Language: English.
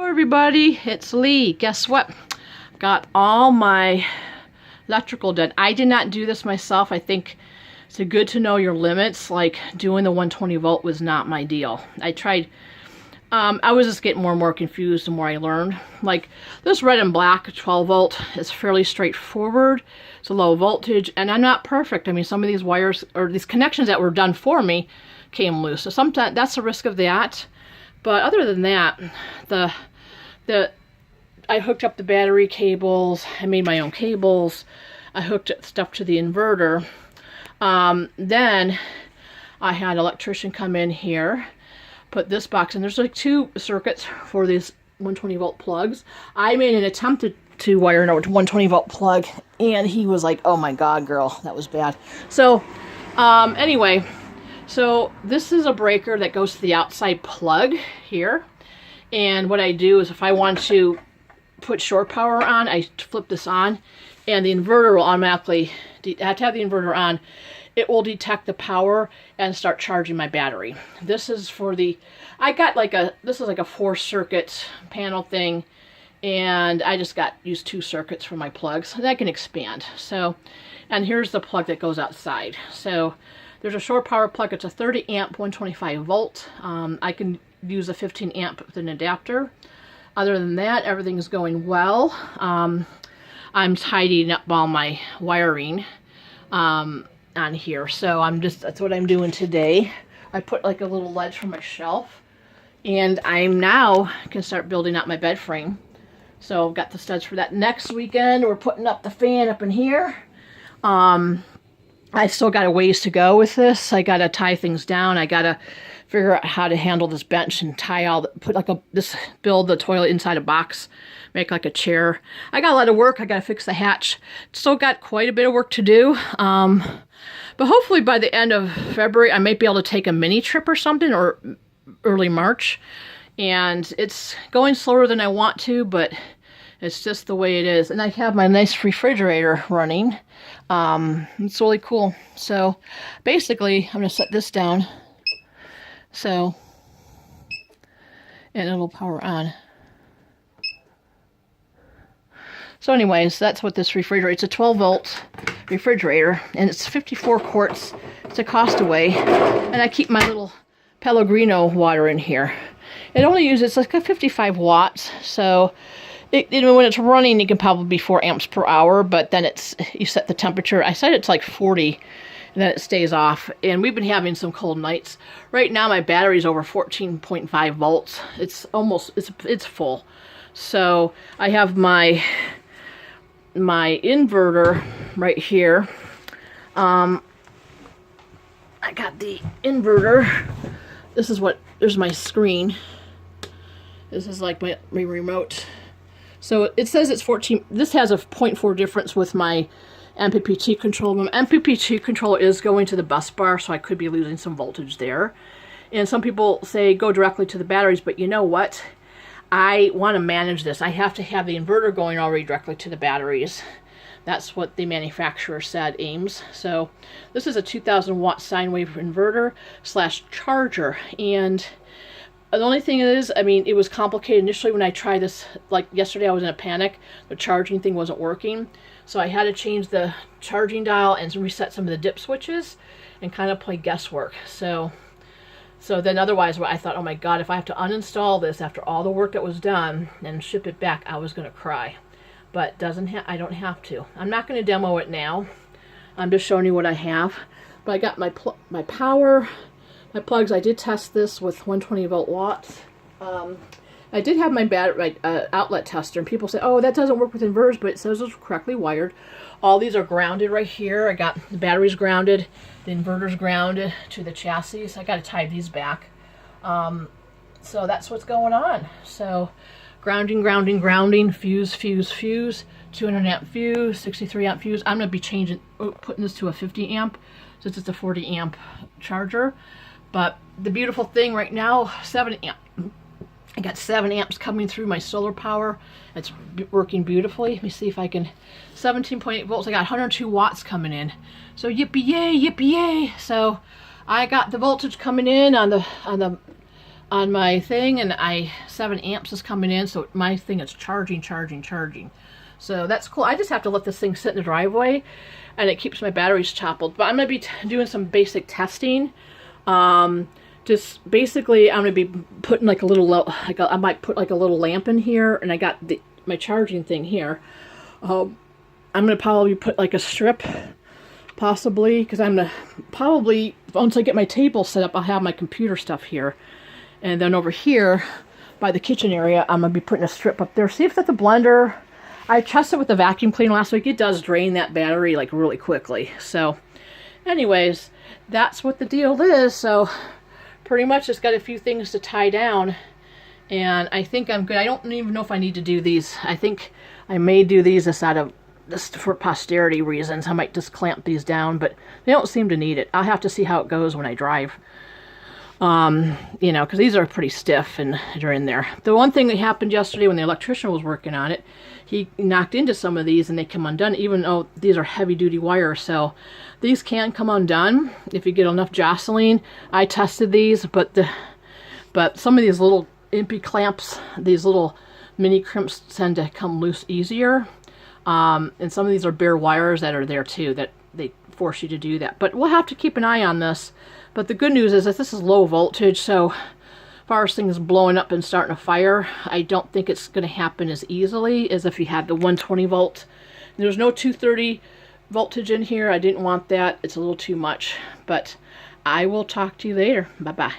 everybody, it's Lee. Guess what? Got all my electrical done. I did not do this myself. I think it's good to know your limits. Like doing the 120 volt was not my deal. I tried, I was just getting more and more confused the more I learned. Like this red and black 12 volt is fairly straightforward. It's a low voltage and I'm not perfect. I mean, some of these wires or these connections that were done for me came loose. So sometimes that's the risk of that. But other than that, I hooked up the battery cables. I made my own cables. I hooked stuff to the inverter. Then I had an electrician come in here, put this box in. There's like 2 circuits for these 120 volt plugs. I made an attempt to wire an 120 volt plug, and he was like, "Oh my God, girl, that was bad." So, anyway. So this is a breaker that goes to the outside plug here. And what I do is if I want to put shore power on, I flip this on and the inverter will automatically, I have to have the inverter on, it will detect the power and start charging my battery. This is for the, I got like this is like a 4 circuit panel thing, and I just used 2 circuits for my plugs, and I can expand. So, and here's the plug that goes outside. So there's a shore power plug. It's a 30 amp 125 volt. I can use a 15 amp with an adapter. Other than that, everything's going well. I'm tidying up all my wiring on here. So that's what I'm doing today. I put like a little ledge for my shelf, and I'm now can start building out my bed frame. So I've got the studs for that. Next weekend, we're putting up the fan up in here. I still got a ways to go with this. I got to tie things down. I got to figure out how to handle this bench and tie all the, build the toilet inside a box, make like a chair. I got a lot of work. I got to fix the hatch. Still got quite a bit of work to do. But hopefully by the end of February, I might be able to take a mini trip or something, or early March. And it's going slower than I want to, but it's just the way it is. And I have my nice refrigerator running. It's really cool. So basically, I'm going to set this down. So, and it'll power on. So anyways, that's what this refrigerator, it's a 12 volt refrigerator, and it's 54 quarts. It's a Costaway, and I keep my little Pellegrino water in here. It only uses like a 55 watts, so when it's running, it can probably be 4 amps per hour, but then you set the temperature. I set it to like 40, and then it stays off. And we've been having some cold nights. Right now, my battery's over 14.5 volts. It's almost, it's full. So I have my inverter right here. I got the inverter. There's my screen. This is like my remote. So it says it's 14. This has a 0.4 difference with my MPPT controller. My MPPT controller is going to the bus bar, so I could be losing some voltage there. And some people say go directly to the batteries, but you know what? I want to manage this. I have to have the inverter going already directly to the batteries. That's what the manufacturer said, Ames. So this is a 2000 watt sine wave inverter / charger. And the only thing is, I mean, it was complicated initially when I tried this. Like yesterday, I was in a panic. The charging thing wasn't working. So I had to change the charging dial and reset some of the dip switches and kind of play guesswork. So then otherwise, I thought, oh my God, if I have to uninstall this after all the work that was done and ship it back, I was going to cry. But I don't have to. I'm not going to demo it now. I'm just showing you what I have. But I got my power. My plugs, I did test this with 120 volt watts. I did have my battery outlet tester, and people say, oh, that doesn't work with inverters, but it says it's correctly wired. All these are grounded right here. I got the batteries grounded, the inverter's grounded to the chassis. So I got to tie these back. So that's what's going on. So grounding, fuse, 200 amp fuse, 63 amp fuse. I'm going to be putting this to a 50 amp, since it's a 40 amp charger. But the beautiful thing right now, 7 amp. I got 7 amps coming through my solar power. It's working beautifully. Let me see if I can, 17.8 volts. I got 102 watts coming in. So yippee yay, yippee yay. So I got the voltage coming in on the on my thing, and 7 amps is coming in, so my thing is charging. So that's cool. I just have to let this thing sit in the driveway, and it keeps my batteries toppled. But I'm going to be doing some basic testing. Just basically, I'm going to be putting like a little, I might put like a little lamp in here, and I got my charging thing here. I'm going to probably put like a strip, possibly, because I'm going to probably, once I get my table set up, I'll have my computer stuff here. And then over here, by the kitchen area, I'm going to be putting a strip up there. See if that's a blender. I tested with the vacuum cleaner last week. It does drain that battery like really quickly. So anyways, that's what the deal is. So pretty much just got a few things to tie down, and I think I'm good. I don't even know if I need to do these. I think I may do these just for posterity reasons. I might just clamp these down, but they don't seem to need it. I'll have to see how it goes when I drive. You know, because these are pretty stiff and they're in there. The one thing that happened yesterday when the electrician was working on it, he knocked into some of these and they come undone, even though these are heavy-duty wires. So these can come undone if you get enough jostling. I tested these, but some of these little impy clamps, these little mini crimps, tend to come loose easier. And some of these are bare wires that are there too, that they force you to do that. But we'll have to keep an eye on this. But the good news is that this is low voltage, so as far as things blowing up and starting a fire, I don't think it's going to happen as easily as if you had the 120 volt. There's no 230 voltage in here. I didn't want that. It's a little too much. But I will talk to you later. Bye-bye.